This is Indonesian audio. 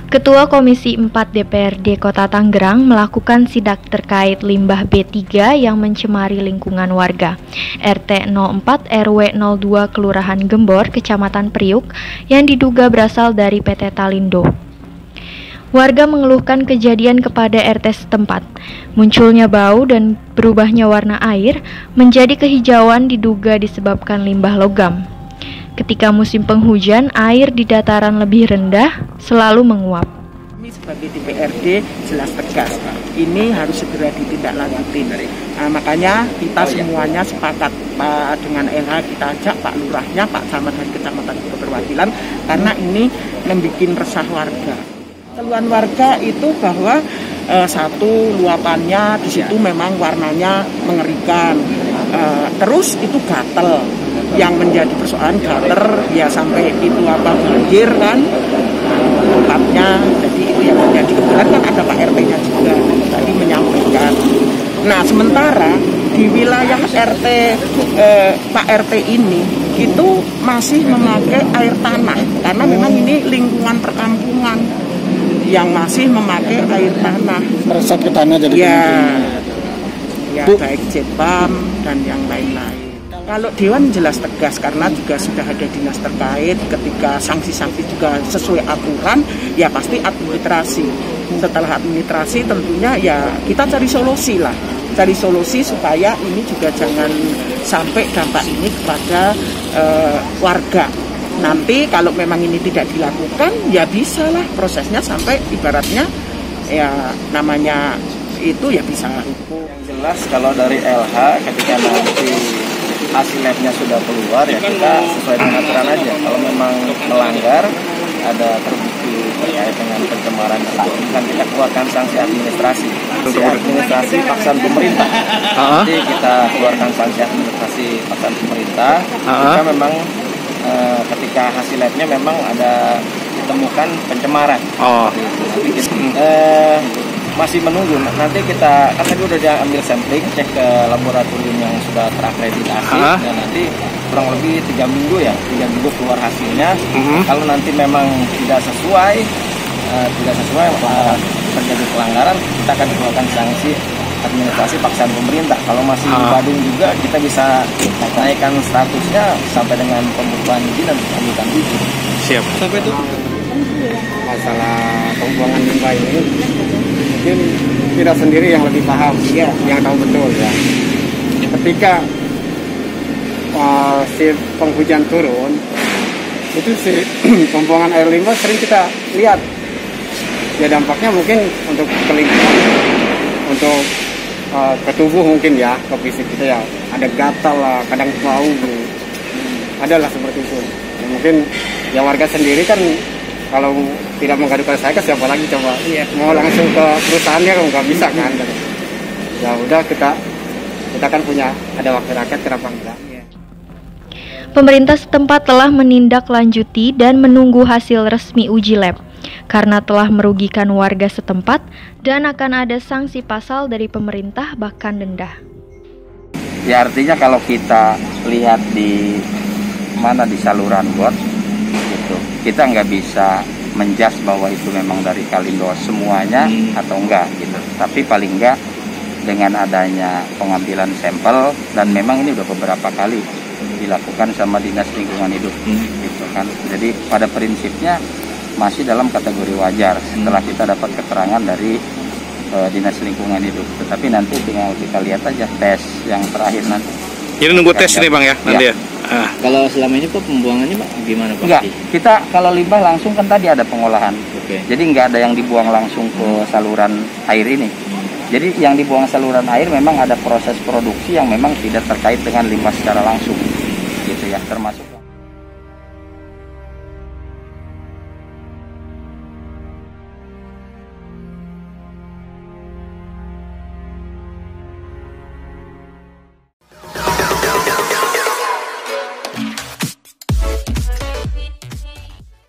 Ketua Komisi 4 DPRD Kota Tangerang melakukan sidak terkait limbah B3 yang mencemari lingkungan warga. RT 04 RW 02 Kelurahan Gembor, Kecamatan Priuk, yang diduga berasal dari PT Talindo. Warga mengeluhkan kejadian kepada RT setempat. Munculnya bau dan berubahnya warna air menjadi kehijauan diduga disebabkan limbah logam. Ketika musim penghujan, air di dataran lebih rendah selalu menguap. Kami sebagai DPRD jelas tegas, ini harus segera ditindaklanjuti. Makanya kita semuanya sepakat dengan LH, kita ajak Pak Lurahnya, Pak Camat dan Kecamatan Perwakilan, karena ini membuat resah warga. Keluhan warga itu bahwa satu, luapannya di situ memang warnanya mengerikan, terus itu gatel. Yang menjadi persoalan gater ya sampai itu banjir kan tempatnya, jadi itu yang menjadi kebetulan kan ada Pak RT-nya juga tadi menyampaikan. Nah sementara di wilayah RT Pak RT ini itu masih memakai air tanah karena memang ini lingkungan perkampungan yang masih memakai air tanah. Meresap ke tanah jadi ya baik jetpam dan yang lain-lain. Kalau Dewan jelas tegas karena juga sudah ada dinas terkait, ketika sanksi-sanksi juga sesuai aturan, ya pasti administrasi. Setelah administrasi tentunya ya kita cari solusi lah. Cari solusi supaya ini juga jangan sampai dampak ini kepada warga. Nanti kalau memang ini tidak dilakukan, ya bisalah prosesnya sampai ibaratnya ya namanya itu ya bisa hukum. Jelas kalau dari LH ketika nanti hasil labnya sudah keluar ya kita sesuai dengan aturan aja. Kalau memang melanggar ada terbukti terkait dengan pencemaran kan kita keluarkan sanksi administrasi. Sanksi administrasi paksaan pemerintah. Nanti kita keluarkan sanksi administrasi paksaan pemerintah. Jika memang ketika hasil labnya memang ada ditemukan pencemaran. Masih menunggu, nanti kita kan tadi udah diambil sampling, cek ke laboratorium yang sudah terakreditasi dan nanti kurang lebih 3 minggu keluar hasilnya. Kalau nanti memang tidak sesuai terjadi pelanggaran, kita akan keluarkan sanksi administrasi paksaan pemerintah. Kalau masih di Badung juga kita bisa naikkan statusnya sampai dengan pembukaan izin dan pengambilan izin. Siap. Sampai itu masalah pembuangan limbah ini mungkin kita sendiri yang lebih paham, ya, yang tahu betul ya. Ketika si penghujan turun, itu si pembuangan air limbah sering kita lihat. Ya dampaknya mungkin untuk ke lingkungan, untuk ke tubuh mungkin ya, ke fisik kita ya. Ada gatal lah, kadang bau, adalah seperti itu. Ya, mungkin ya warga sendiri kan kalau tidak mengadukan saya ke siapa lagi coba? Mau langsung ke perusahaannya kan nggak bisa kan? Ya udah kita kan punya ada wakil rakyat, kenapa enggak? Pemerintah setempat telah menindaklanjuti dan menunggu hasil resmi uji lab karena telah merugikan warga setempat dan akan ada sanksi pasal dari pemerintah bahkan denda. Ya artinya kalau kita lihat di mana di saluran got gitu, kita nggak bisa menjudge bahwa itu memang dari Talindo semuanya atau enggak gitu. Tapi paling enggak dengan adanya pengambilan sampel dan memang ini udah beberapa kali dilakukan sama Dinas Lingkungan Hidup gitu kan. Jadi pada prinsipnya masih dalam kategori wajar setelah kita dapat keterangan dari Dinas Lingkungan Hidup. Tetapi nanti tinggal kita lihat aja tes yang terakhir nanti. Jadi nunggu tes ini Bang ya nanti ya. Kalau selama ini Pak pembuangannya Pak gimana Pak? Enggak, kita kalau limbah langsung kan tadi ada pengolahan. Jadi nggak ada yang dibuang langsung ke saluran air ini. Jadi yang dibuang saluran air memang ada proses produksi yang memang tidak terkait dengan limbah secara langsung, gitu ya, termasuk.